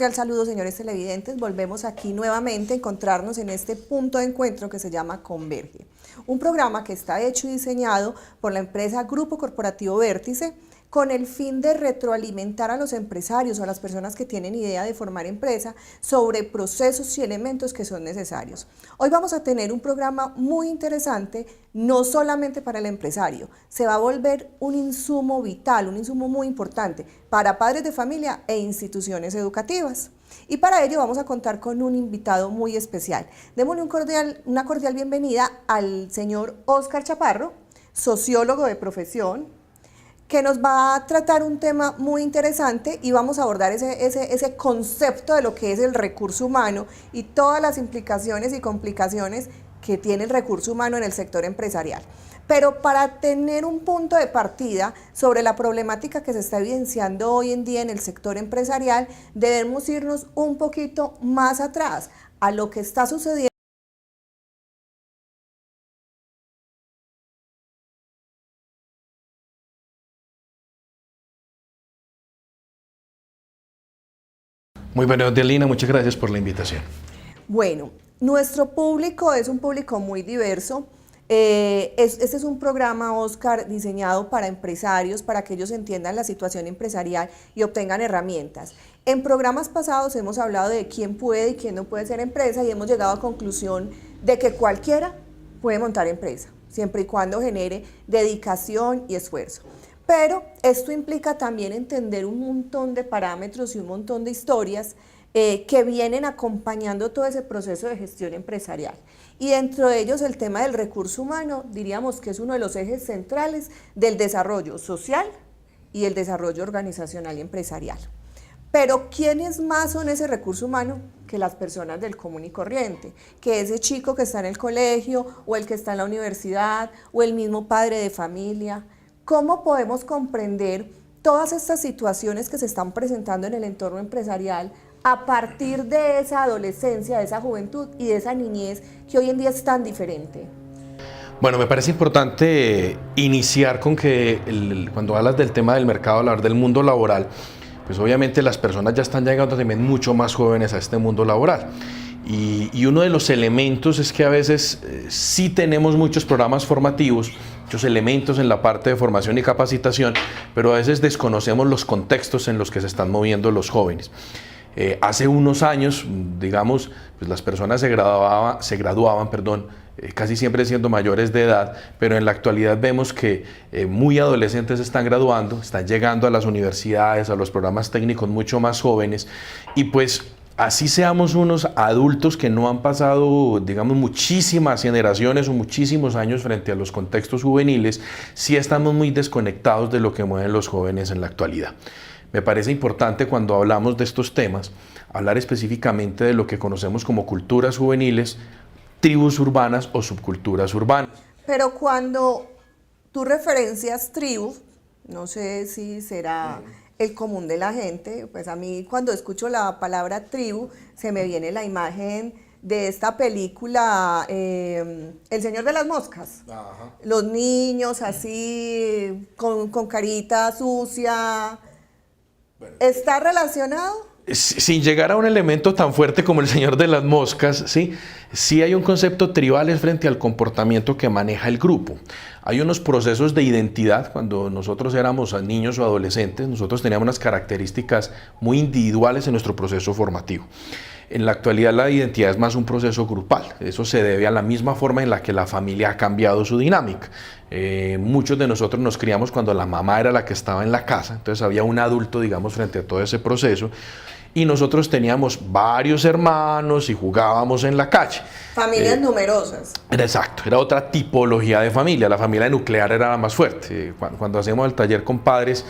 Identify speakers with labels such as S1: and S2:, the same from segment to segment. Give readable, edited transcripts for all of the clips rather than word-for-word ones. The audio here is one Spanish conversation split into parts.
S1: cordial saludo, señores televidentes. Volvemos aquí nuevamente a encontrarnos en este punto de encuentro que se llama Converge, un programa que está hecho y diseñado por la empresa Grupo Corporativo Vértice con el fin de retroalimentar a los empresarios o a las personas que tienen idea de formar empresa sobre procesos y elementos que son necesarios. Hoy vamos a tener un programa muy interesante, no solamente para el empresario, se va a volver un insumo vital, un insumo muy importante para padres de familia e instituciones educativas. Y para ello vamos a contar con un invitado muy especial. Démosle una cordial bienvenida al señor Óscar Chaparro, sociólogo de profesión, que nos va a tratar un tema muy interesante y vamos a abordar ese concepto de lo que es el recurso humano y todas las implicaciones y complicaciones que tiene el recurso humano en el sector empresarial. Pero para tener un punto de partida sobre la problemática que se está evidenciando hoy en día en el sector empresarial, debemos irnos un poquito más atrás a lo que está sucediendo.
S2: Muy buenos días, Lina, muchas gracias por la invitación.
S1: Bueno, nuestro público es un público muy diverso. Este es un programa, Óscar, diseñado para empresarios, para que ellos entiendan la situación empresarial y obtengan herramientas. En programas pasados hemos hablado de quién puede y quién no puede ser empresa y hemos llegado a conclusión de que cualquiera puede montar empresa, siempre y cuando genere dedicación y esfuerzo. Pero esto implica también entender un montón de parámetros y un montón de historias que vienen acompañando todo ese proceso de gestión empresarial. Y dentro de ellos el tema del recurso humano, diríamos que es uno de los ejes centrales del desarrollo social y el desarrollo organizacional y empresarial. Pero ¿quiénes más son ese recurso humano que las personas del común y corriente? Que ese chico que está en el colegio o el que está en la universidad o el mismo padre de familia. ¿Cómo podemos comprender todas estas situaciones que se están presentando en el entorno empresarial a partir de esa adolescencia, de esa juventud y de esa niñez que hoy en día es tan diferente?
S2: Bueno, me parece importante iniciar con que cuando hablas del tema del mercado, hablar del mundo laboral, pues obviamente las personas ya están llegando también mucho más jóvenes a este mundo laboral. Y uno de los elementos es que a veces sí tenemos muchos programas formativos, muchos elementos en la parte de formación y capacitación, pero a veces desconocemos los contextos en los que se están moviendo los jóvenes. Hace unos años, digamos, pues las personas se graduaban, casi siempre siendo mayores de edad, pero en la actualidad vemos que muy adolescentes están graduando, están llegando a las universidades, a los programas técnicos mucho más jóvenes, y pues así seamos unos adultos que no han pasado, digamos, muchísimas generaciones o muchísimos años frente a los contextos juveniles, sí estamos muy desconectados de lo que mueven los jóvenes en la actualidad. Me parece importante cuando hablamos de estos temas, hablar específicamente de lo que conocemos como culturas juveniles, tribus urbanas o subculturas urbanas.
S1: Pero cuando tú referencias tribu, no sé si será el común de la gente, pues a mí cuando escucho la palabra tribu se me viene la imagen de esta película El Señor de las Moscas. Ajá. Los niños así con carita sucia. Bueno. ¿Está relacionado?
S2: Sin llegar a un elemento tan fuerte como el Señor de las Moscas, sí hay un concepto tribal frente al comportamiento que maneja el grupo. Hay unos procesos de identidad. Cuando nosotros éramos niños o adolescentes, nosotros teníamos unas características muy individuales en nuestro proceso formativo. En la actualidad la identidad es más un proceso grupal. Eso se debe a la misma forma en la que la familia ha cambiado su dinámica. Muchos de nosotros nos criamos cuando la mamá era la que estaba en la casa, entonces había un adulto, digamos, frente a todo ese proceso. Y nosotros teníamos varios hermanos y jugábamos en la calle.
S1: Familias numerosas.
S2: Exacto, era otra tipología de familia. La familia nuclear era la más fuerte. Cuando hacemos el taller con padres,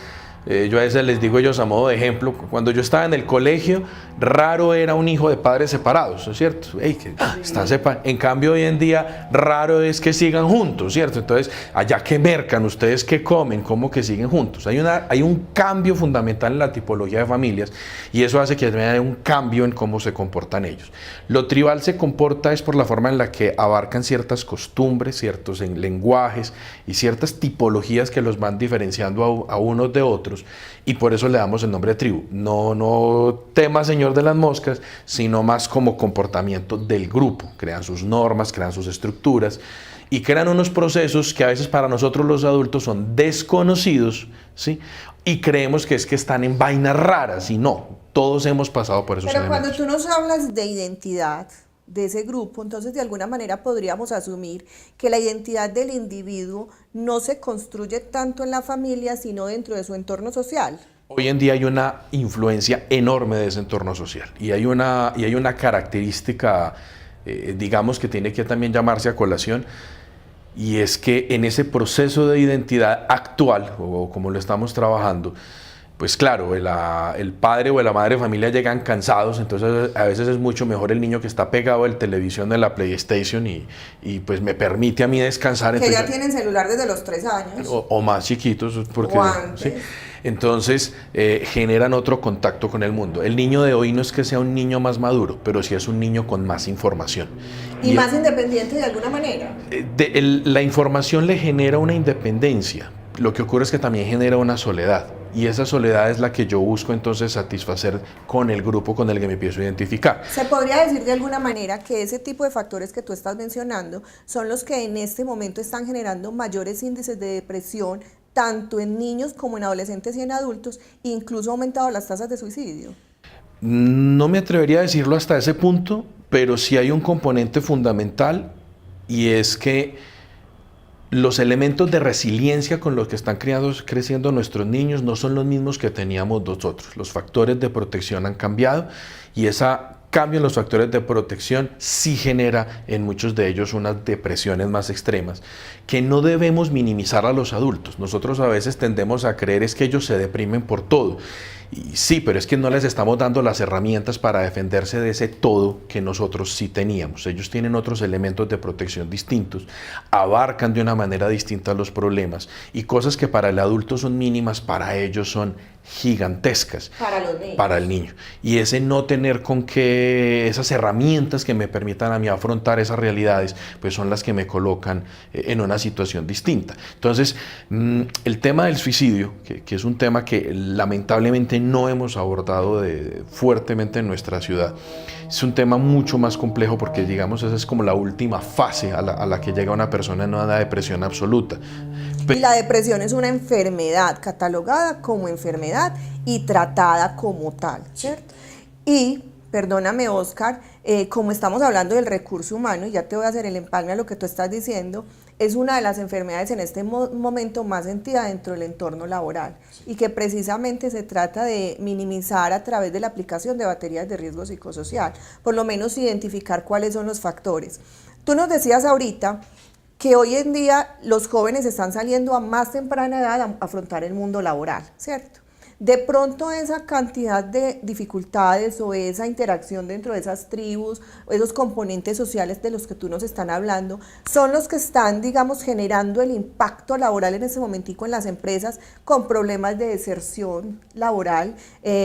S2: yo a veces les digo ellos a modo de ejemplo, cuando yo estaba en el colegio, raro era un hijo de padres separados, ¿no es cierto? Están separados. En cambio, hoy en día, raro es que sigan juntos, ¿cierto? Entonces, allá que mercan, ustedes que comen, ¿cómo que siguen juntos? Hay un cambio fundamental en la tipología de familias y eso hace que haya un cambio en cómo se comportan ellos. Lo tribal se comporta es por la forma en la que abarcan ciertas costumbres, ciertos lenguajes y ciertas tipologías que los van diferenciando a unos de otros. nosotros, y por eso le damos el nombre de tribu. No tema señor de las moscas, sino más como comportamiento del grupo. Crean sus normas, crean sus estructuras y crean unos procesos que a veces para nosotros los adultos son desconocidos, ¿sí? Y creemos que es que están en vainas raras, y no, todos hemos pasado por esos
S1: Pero
S2: elementos.
S1: cuando tú nos hablas de identidad de ese grupo, entonces de alguna manera podríamos asumir que la identidad del individuo no se construye tanto en la familia, sino dentro de su entorno social.
S2: Hoy en día hay una influencia enorme de ese entorno social, y hay una característica, digamos, que tiene que también llamarse a colación, y es que en ese proceso de identidad actual, o como lo estamos trabajando, pues claro, el padre o la madre de familia llegan cansados, entonces a veces es mucho mejor el niño que está pegado al televisión de la PlayStation y pues me permite a mí descansar.
S1: Que
S2: entonces,
S1: ya tienen celular desde los 3 años.
S2: o más chiquitos, porque
S1: O antes.
S2: ¿sí? Entonces generan otro contacto con el mundo. El niño de hoy no es que sea un niño más maduro, pero sí es un niño con más información.
S1: Y más independiente de alguna manera.
S2: La información le genera una independencia. Lo que ocurre es que también genera una soledad. Y esa soledad es la que yo busco entonces satisfacer con el grupo con el que me empiezo a identificar.
S1: Se podría decir de alguna manera que ese tipo de factores que tú estás mencionando son los que en este momento están generando mayores índices de depresión, tanto en niños como en adolescentes y en adultos, incluso ha aumentado las tasas de suicidio.
S2: No me atrevería a decirlo hasta ese punto, pero sí hay un componente fundamental, y es que los elementos de resiliencia con los que están creciendo nuestros niños no son los mismos que teníamos nosotros. Los factores de protección han cambiado, y ese cambio en los factores de protección sí genera en muchos de ellos unas depresiones más extremas que no debemos minimizar a los adultos. Nosotros a veces tendemos a creer es que ellos se deprimen por todo. Y sí, pero es que no les estamos dando las herramientas para defenderse de ese todo que nosotros sí teníamos. Ellos tienen otros elementos de protección distintos, abarcan de una manera distinta los problemas, y cosas que para el adulto son mínimas, para ellos son gigantescas.
S1: Para los niños.
S2: Para el niño. Y ese no tener con qué, esas herramientas que me permitan a mí afrontar esas realidades, pues son las que me colocan en una situación distinta. Entonces, el tema del suicidio, que es un tema que lamentablemente no hemos abordado fuertemente en nuestra ciudad, es un tema mucho más complejo, porque digamos esa es como la última fase a la que llega una persona en una depresión absoluta.
S1: Y la depresión es una enfermedad catalogada como enfermedad y tratada como tal, ¿cierto? Y, perdóname, Oscar, como estamos hablando del recurso humano, y ya te voy a hacer el empalme a lo que tú estás diciendo, es una de las enfermedades en este momento más sentida dentro del entorno laboral, y que precisamente se trata de minimizar a través de la aplicación de baterías de riesgo psicosocial, por lo menos identificar cuáles son los factores. Tú nos decías ahorita que hoy en día los jóvenes están saliendo a más temprana edad a afrontar el mundo laboral, ¿cierto? De pronto esa cantidad de dificultades o esa interacción dentro de esas tribus, o esos componentes sociales de los que tú nos están hablando, son los que están, digamos, generando el impacto laboral en ese momentico en las empresas, con problemas de deserción laboral,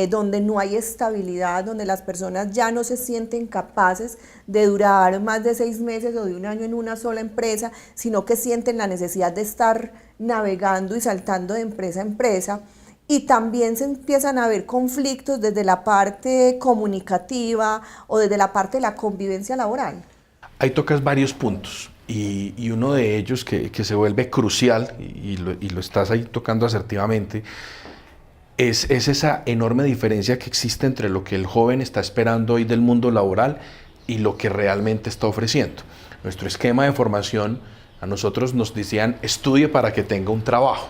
S1: donde no hay estabilidad, donde las personas ya no se sienten capaces de durar más de 6 meses o de 1 año en una sola empresa, sino que sienten la necesidad de estar navegando y saltando de empresa a empresa. Y también se empiezan a ver conflictos desde la parte comunicativa o desde la parte de la convivencia laboral.
S2: Ahí tocas varios puntos, y uno de ellos que se vuelve crucial, y lo estás ahí tocando asertivamente, es esa enorme diferencia que existe entre lo que el joven está esperando hoy del mundo laboral y lo que realmente está ofreciendo. Nuestro esquema de formación, a nosotros nos decían estudie para que tenga un trabajo,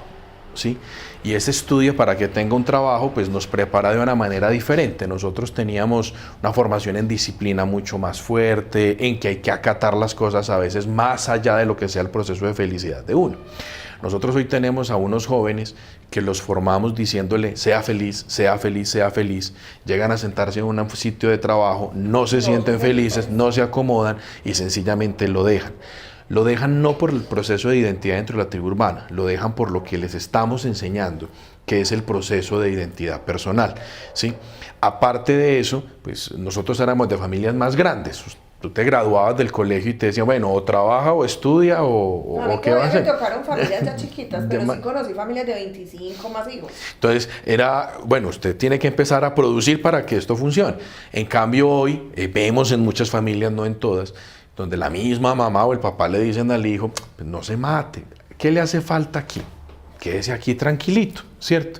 S2: ¿sí? Y ese estudio para que tenga un trabajo pues nos prepara de una manera diferente. Nosotros teníamos una formación en disciplina mucho más fuerte, en que hay que acatar las cosas a veces más allá de lo que sea el proceso de felicidad de uno. Nosotros hoy tenemos a unos jóvenes que los formamos diciéndole sea feliz, sea feliz, sea feliz. Llegan a sentarse en un sitio de trabajo, no se sienten felices, no se acomodan y sencillamente lo dejan. Lo dejan no por el proceso de identidad dentro de la tribu urbana, lo dejan por lo que les estamos enseñando, que es el proceso de identidad personal, ¿sí? Aparte de eso, pues nosotros éramos de familias más grandes. Tú te graduabas del colegio y te decían, bueno, o trabaja o estudia o qué vas a hacer.
S1: Me tocaron familias ya chiquitas, pero sí conocí familias de 25 más hijos.
S2: Entonces era, bueno, usted tiene que empezar a producir para que esto funcione. En cambio hoy vemos en muchas familias, no en todas, donde la misma mamá o el papá le dicen al hijo, pues no se mate, ¿qué le hace falta aquí? Quédese aquí tranquilito, ¿cierto?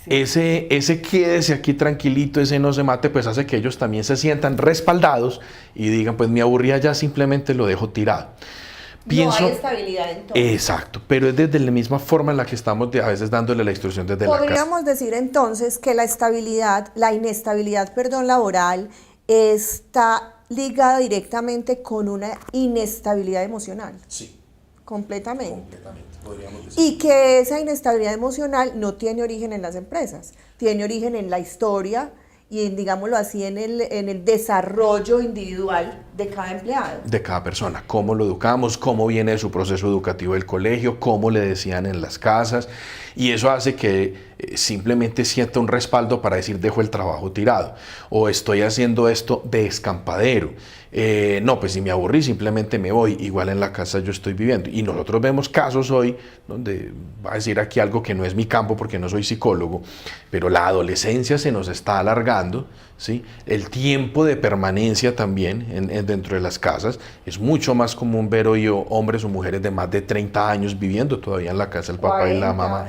S2: Sí. Ese quédese aquí tranquilito, ese no se mate, pues hace que ellos también se sientan respaldados y digan, pues me aburría ya, simplemente lo dejo tirado.
S1: No hay estabilidad en todo.
S2: Exacto, pero es desde la misma forma en la que estamos a veces dándole la instrucción desde la casa.
S1: Podríamos decir entonces que la inestabilidad laboral está ligada directamente con una inestabilidad emocional.
S2: Sí.
S1: Completamente.
S2: Podríamos decir.
S1: Y que esa inestabilidad emocional no tiene origen en las empresas, tiene origen en la historia y digámoslo así, en el desarrollo individual de cada empleado.
S2: De cada persona, cómo lo educamos, cómo viene su proceso educativo del colegio, cómo le decían en las casas, y eso hace que simplemente sienta un respaldo para decir dejo el trabajo tirado, o estoy haciendo esto de escampadero. No, pues si me aburrí simplemente me voy, igual en la casa yo estoy viviendo. Y nosotros vemos casos hoy donde, va a decir aquí algo que no es mi campo porque no soy psicólogo, pero la adolescencia se nos está alargando, ¿sí? El tiempo de permanencia también dentro de las casas, es mucho más común ver hoy hombres o mujeres de más de 30 años viviendo todavía en la casa, el papá 40. Y la mamá,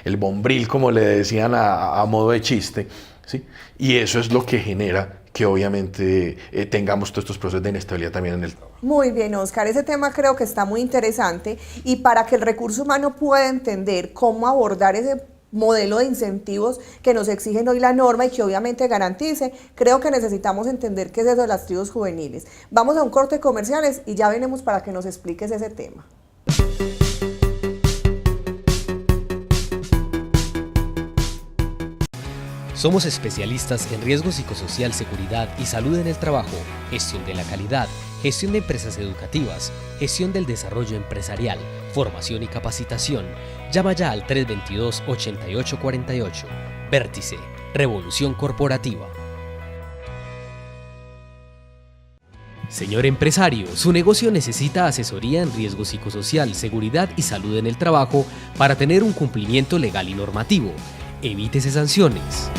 S2: el bombril como le decían a modo de chiste, ¿sí? Y eso es lo que genera que obviamente tengamos todos estos procesos de inestabilidad también en el trabajo.
S1: Muy bien, Oscar, ese tema creo que está muy interesante y para que el recurso humano pueda entender cómo abordar ese modelo de incentivos que nos exigen hoy la norma y que obviamente garantice, creo que necesitamos entender qué es eso de las tribus juveniles. Vamos a un corte de comerciales y ya venimos para que nos expliques ese tema.
S3: Somos especialistas en riesgo psicosocial, seguridad y salud en el trabajo, gestión de la calidad, gestión de empresas educativas, gestión del desarrollo empresarial, formación y capacitación. Llama ya al 322-8848. Vértice, Revolución Corporativa. Señor empresario, su negocio necesita asesoría en riesgo psicosocial, seguridad y salud en el trabajo para tener un cumplimiento legal y normativo. Evítese sanciones.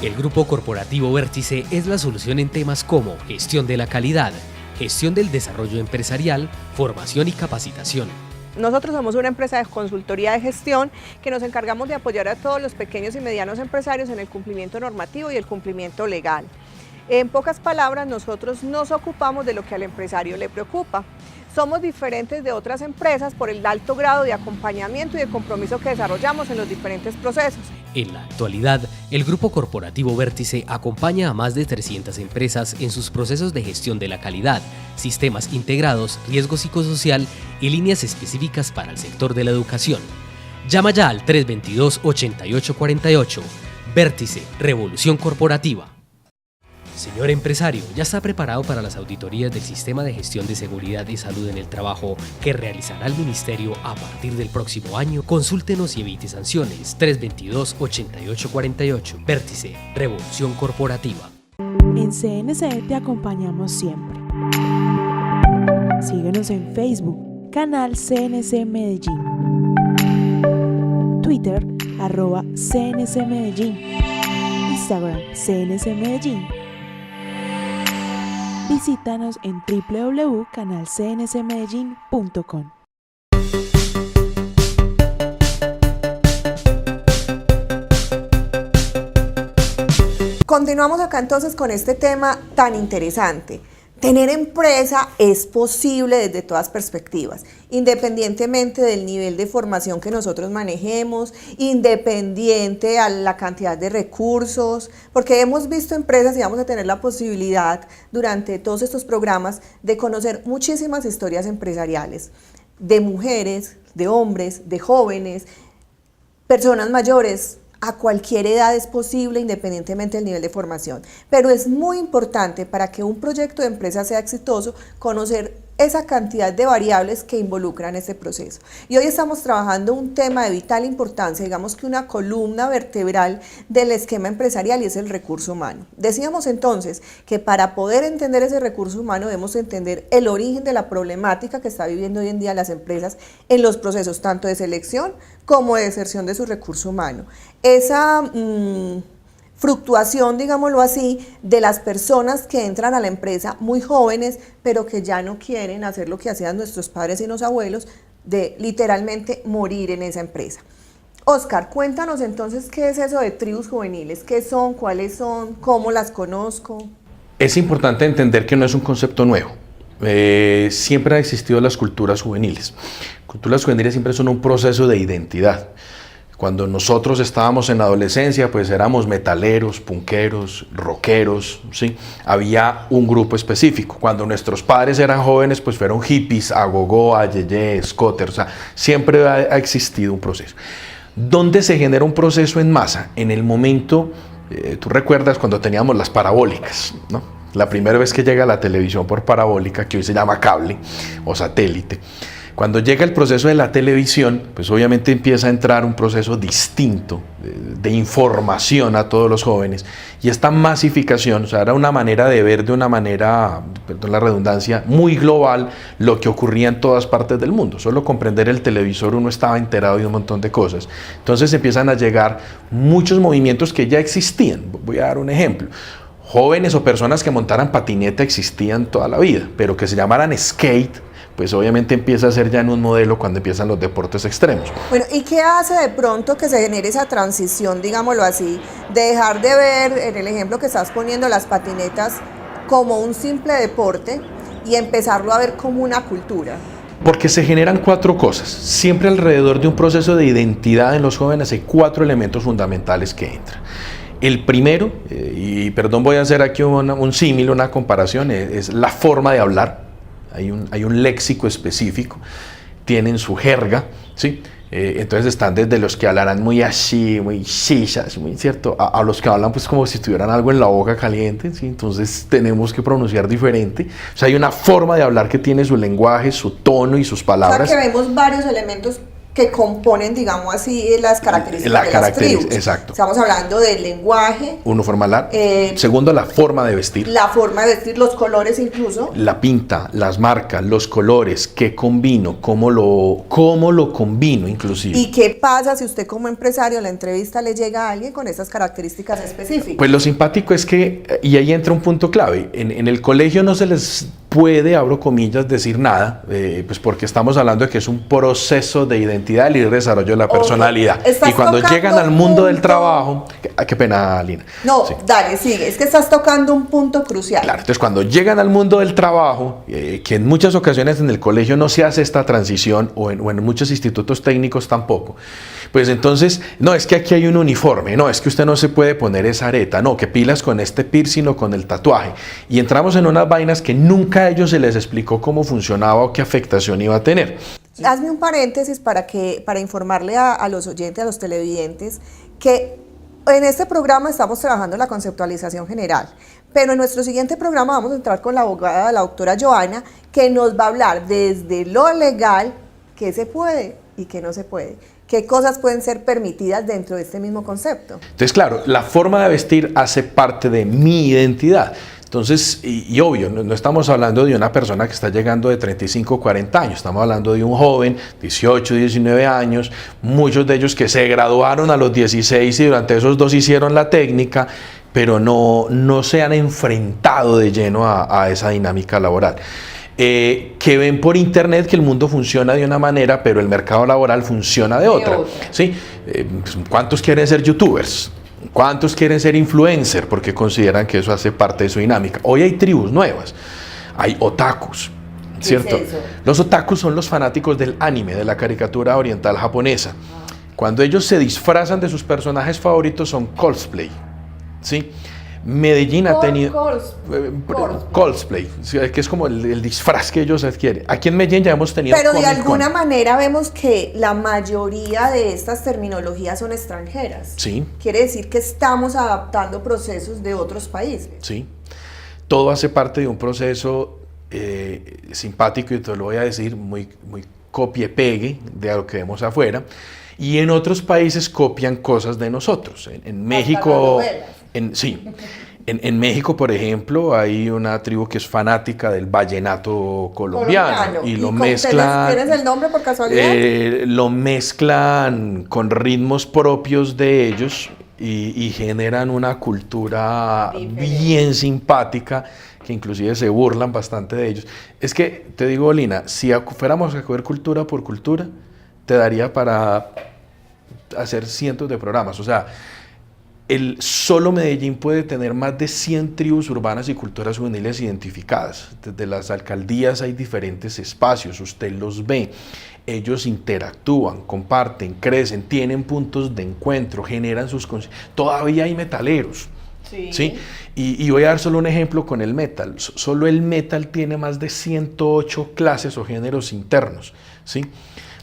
S3: El Grupo Corporativo Vértice es la solución en temas como gestión de la calidad, gestión del desarrollo empresarial, formación y capacitación.
S1: Nosotros somos una empresa de consultoría de gestión que nos encargamos de apoyar a todos los pequeños y medianos empresarios en el cumplimiento normativo y el cumplimiento legal. En pocas palabras, nosotros nos ocupamos de lo que al empresario le preocupa. Somos diferentes de otras empresas por el alto grado de acompañamiento y de compromiso que desarrollamos en los diferentes procesos.
S3: En la actualidad, el Grupo Corporativo Vértice acompaña a más de 300 empresas en sus procesos de gestión de la calidad, sistemas integrados, riesgo psicosocial y líneas específicas para el sector de la educación. Llama ya al 322-8848. Vértice, Revolución Corporativa. Señor empresario, ¿ya está preparado para las auditorías del Sistema de Gestión de Seguridad y Salud en el Trabajo que realizará el Ministerio a partir del próximo año? Consúltenos y evite sanciones. 322-8848. Vértice, Revolución Corporativa.
S4: En CNC te acompañamos siempre. Síguenos en Facebook, canal CNC Medellín. Twitter, @CNC Medellín. Instagram, CNC Medellín. Visítanos en www.canalcncmedellin.com.
S1: Continuamos acá entonces con este tema tan interesante. Tener empresa es posible desde todas perspectivas, independientemente del nivel de formación que nosotros manejemos, independiente a la cantidad de recursos, porque hemos visto empresas y vamos a tener la posibilidad durante todos estos programas de conocer muchísimas historias empresariales, de mujeres, de hombres, de jóvenes, personas mayores. A cualquier edad es posible, independientemente del nivel de formación. Pero es muy importante para que un proyecto de empresa sea exitoso, conocer esa cantidad de variables que involucran este proceso. Y hoy estamos trabajando un tema de vital importancia, digamos que una columna vertebral del esquema empresarial, y es el recurso humano. Decíamos entonces que para poder entender ese recurso humano debemos entender el origen de la problemática que está viviendo hoy en día las empresas en los procesos tanto de selección como de deserción de su recurso humano. Esa fluctuación, digámoslo así, de las personas que entran a la empresa muy jóvenes, pero que ya no quieren hacer lo que hacían nuestros padres y los abuelos, de literalmente morir en esa empresa. Óscar, cuéntanos entonces qué es eso de tribus juveniles, qué son, cuáles son, cómo las conozco.
S2: Es importante entender que no es un concepto nuevo. Siempre han existido las culturas juveniles. Culturas juveniles siempre son un proceso de identidad. Cuando nosotros estábamos en la adolescencia, pues éramos metaleros, punqueros, rockeros, ¿sí? Había un grupo específico. Cuando nuestros padres eran jóvenes, pues fueron hippies, agogó, ayeye, scooters, o sea, siempre ha existido un proceso. ¿Dónde se genera un proceso en masa? En el momento, tú recuerdas cuando teníamos las parabólicas, ¿no? La primera vez que llega la televisión por parabólica, que hoy se llama cable o satélite. Cuando llega el proceso de la televisión, pues obviamente empieza a entrar un proceso distinto de información a todos los jóvenes, y esta masificación, o sea, era una manera de ver de una manera, perdón la redundancia, muy global lo que ocurría en todas partes del mundo. Solo comprender el televisor uno estaba enterado de un montón de cosas. Entonces empiezan a llegar muchos movimientos que ya existían. Voy a dar un ejemplo. Jóvenes o personas que montaran patineta existían toda la vida, pero que se llamaran skate, pues obviamente empieza a ser ya en un modelo cuando empiezan los deportes extremos.
S1: Bueno, ¿y qué hace de pronto que se genere esa transición, digámoslo así, de dejar de ver, en el ejemplo que estás poniendo, las patinetas como un simple deporte y empezarlo a ver como una cultura?
S2: Porque se generan cuatro cosas. Siempre alrededor de un proceso de identidad en los jóvenes hay cuatro elementos fundamentales que entran. El primero, y perdón, voy a hacer aquí un símil, una comparación, es la forma de hablar. Hay un léxico específico, tienen su jerga, ¿sí? Entonces están desde los que hablarán muy así, muy shishas, muy cierto, a los que hablan pues como si tuvieran algo en la boca caliente, ¿sí? Entonces tenemos que pronunciar diferente. O sea, hay una forma de hablar que tiene su lenguaje, su tono y sus palabras.
S1: O sea, que vemos varios elementos que componen, digamos así, las características de las tribus.
S2: Exacto.
S1: Estamos hablando del lenguaje.
S2: Uno, forma hablar. Segundo, la forma de vestir.
S1: La forma de vestir, los colores incluso.
S2: La pinta, las marcas, los colores, qué combino, cómo lo combino inclusive.
S1: ¿Y qué pasa si usted como empresario en la entrevista le llega a alguien con esas características específicas?
S2: Pues lo simpático es que, y ahí entra un punto clave, en el colegio no se les puede, abro comillas, decir nada, pues porque estamos hablando de que es un proceso de identidad y desarrollo de la personalidad. Y cuando llegan al mundo del trabajo, qué pena, Lina.
S1: No,
S2: sí.
S1: Dale, sigue, es que estás tocando un punto crucial.
S2: Claro, entonces cuando llegan al mundo del trabajo, que en muchas ocasiones en el colegio no se hace esta transición, o en muchos institutos técnicos tampoco, pues entonces, no, es que aquí hay un uniforme, no, es que usted no se puede poner esa areta, no, que pilas con este piercing o con el tatuaje. Y entramos en unas vainas que nunca a ellos se les explicó cómo funcionaba o qué afectación iba a tener.
S1: Hazme un paréntesis para informarle a los oyentes, a los televidentes, que en este programa estamos trabajando la conceptualización general, pero en nuestro siguiente programa vamos a entrar con la abogada, la doctora Joana, que nos va a hablar desde lo legal, qué se puede y qué no se puede, qué cosas pueden ser permitidas dentro de este mismo concepto.
S2: Entonces, claro, la forma de vestir hace parte de mi identidad. Entonces, y obvio, no estamos hablando de una persona que está llegando de 35 o 40 años, estamos hablando de un joven, 18, 19 años, muchos de ellos que se graduaron a los 16 y durante esos 2 hicieron la técnica, pero no se han enfrentado de lleno a esa dinámica laboral. Que ven por internet que el mundo funciona de una manera, pero el mercado laboral funciona de otra. ¿Sí? ¿Cuántos quieren ser youtubers? ¿Cuántos quieren ser influencer? Porque consideran que eso hace parte de su dinámica. Hoy hay tribus nuevas, hay otakus, ¿cierto? ¿Es eso? Los otakus son los fanáticos del anime, de la caricatura oriental japonesa. Cuando ellos se disfrazan de sus personajes favoritos son cosplay, ¿sí? Medellín ha tenido cosplay, que es como el disfraz que ellos adquieren. Aquí en Medellín ya hemos tenido
S1: pero de alguna manera vemos que la mayoría de estas terminologías son extranjeras.
S2: Sí.
S1: Quiere decir que estamos adaptando procesos de otros países.
S2: Sí. Todo hace parte de un proceso simpático, y te lo voy a decir, muy copie-pegue de lo que vemos afuera, y en otros países copian cosas de nosotros. En México, en México, por ejemplo, hay una tribu que es fanática del vallenato colombiano y lo mezclan.
S1: ¿Tienes el nombre por casualidad?
S2: Lo mezclan con ritmos propios de ellos y generan una cultura bien simpática, que inclusive se burlan bastante de ellos. Es que, te digo, Lina, si fuéramos a coger cultura por cultura, te daría para hacer cientos de programas. O sea, solo Medellín puede tener más de 100 tribus urbanas y culturas juveniles identificadas. Desde las alcaldías hay diferentes espacios, usted los ve. Ellos interactúan, comparten, crecen, tienen puntos de encuentro, generan sus conciertos. Todavía hay metaleros. ¿Sí? Y voy a dar solo un ejemplo con el metal. Solo el metal tiene más de 108 clases o géneros internos. ¿Sí?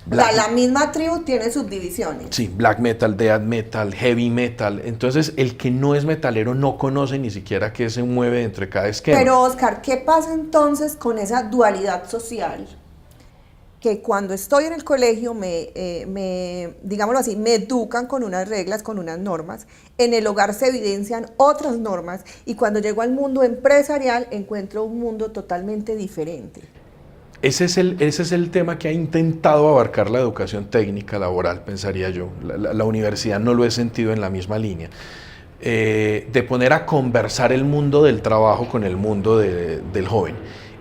S1: La misma tribu tiene subdivisiones.
S2: Sí, black metal, death metal, heavy metal. Entonces, el que no es metalero no conoce ni siquiera qué se mueve dentro de cada esquema.
S1: Pero, Oscar, ¿qué pasa entonces con esa dualidad social? Que cuando estoy en el colegio digámoslo así, me educan con unas reglas, con unas normas, en el hogar se evidencian otras normas, y cuando llego al mundo empresarial encuentro un mundo totalmente diferente.
S2: Ese es el tema que ha intentado abarcar la educación técnica laboral, pensaría yo. La universidad no lo he sentido en la misma línea. De poner a conversar el mundo del trabajo con el mundo del joven.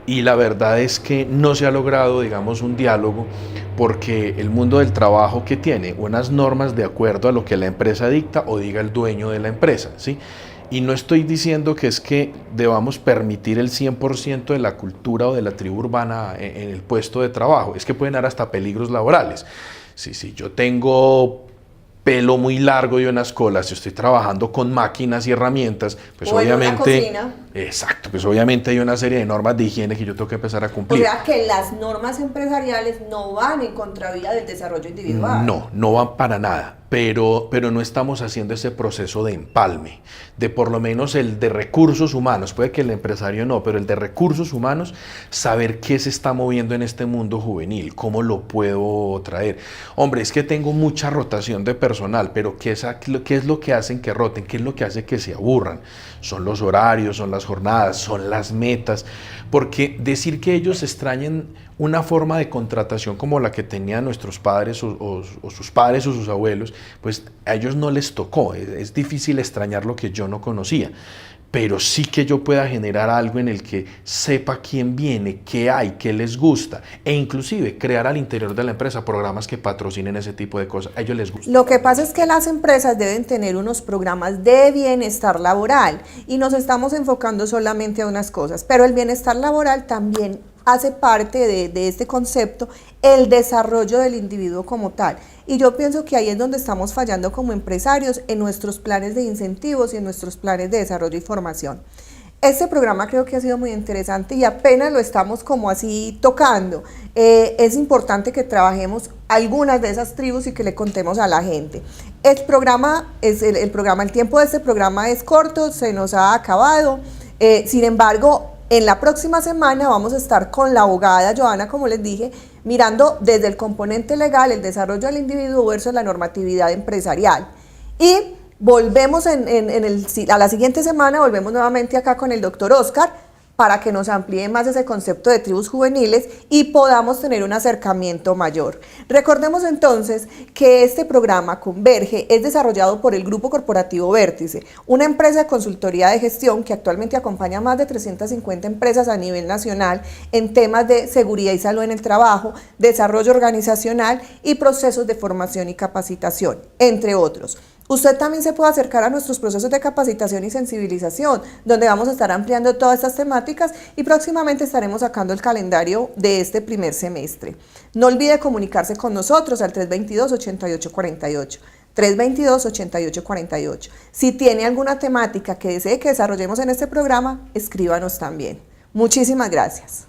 S2: Y la verdad es que no se ha logrado, digamos, un diálogo, porque el mundo del trabajo, que tiene unas normas de acuerdo a lo que la empresa dicta o diga el dueño de la empresa, ¿sí? Y no estoy diciendo que es que debamos permitir el 100% de la cultura o de la tribu urbana en el puesto de trabajo. Es que pueden dar hasta peligros laborales. Si yo tengo pelo muy largo y unas colas, si estoy trabajando con máquinas y herramientas, pues obviamente, exacto, pues obviamente hay una serie de normas de higiene que yo tengo que empezar a cumplir.
S1: O sea que las normas empresariales no van en contravía del desarrollo individual.
S2: No van para nada, pero no estamos haciendo ese proceso de empalme, de por lo menos el de recursos humanos, puede que el empresario no, pero el de recursos humanos, saber qué se está moviendo en este mundo juvenil, cómo lo puedo traer. Hombre, es que tengo mucha rotación de personal, pero ¿qué es lo que hacen que roten? ¿Qué es lo que hace que se aburran? Son los horarios, son las jornadas, son las metas, porque decir que ellos extrañen una forma de contratación como la que tenían nuestros padres o sus padres o sus abuelos, pues a ellos no les tocó. Es difícil extrañar lo que yo no conocía, pero sí que yo pueda generar algo en el que sepa quién viene, qué hay, qué les gusta, e inclusive crear al interior de la empresa programas que patrocinen ese tipo de cosas. A ellos les gusta.
S1: Lo que pasa es que las empresas deben tener unos programas de bienestar laboral, y nos estamos enfocando solamente a unas cosas, pero el bienestar laboral también hace parte de este concepto, el desarrollo del individuo como tal. Y yo pienso que ahí es donde estamos fallando como empresarios, en nuestros planes de incentivos y en nuestros planes de desarrollo y formación. Este programa creo que ha sido muy interesante y apenas lo estamos como así tocando. Es importante que trabajemos algunas de esas tribus y que le contemos a la gente. El tiempo de este programa es corto, se nos ha acabado. Sin embargo, en la próxima semana vamos a estar con la abogada Joana, como les dije, mirando desde el componente legal, el desarrollo del individuo versus la normatividad empresarial. Y volvemos a la siguiente semana, volvemos nuevamente acá con el doctor Oscar, para que nos amplíe más ese concepto de tribus juveniles y podamos tener un acercamiento mayor. Recordemos entonces que este programa Converge es desarrollado por el Grupo Corporativo Vértice, una empresa de consultoría de gestión que actualmente acompaña a más de 350 empresas a nivel nacional en temas de seguridad y salud en el trabajo, desarrollo organizacional y procesos de formación y capacitación, entre otros. Usted también se puede acercar a nuestros procesos de capacitación y sensibilización, donde vamos a estar ampliando todas estas temáticas y próximamente estaremos sacando el calendario de este primer semestre. No olvide comunicarse con nosotros al 322-8848. 322-8848. Si tiene alguna temática que desee que desarrollemos en este programa, escríbanos también. Muchísimas gracias.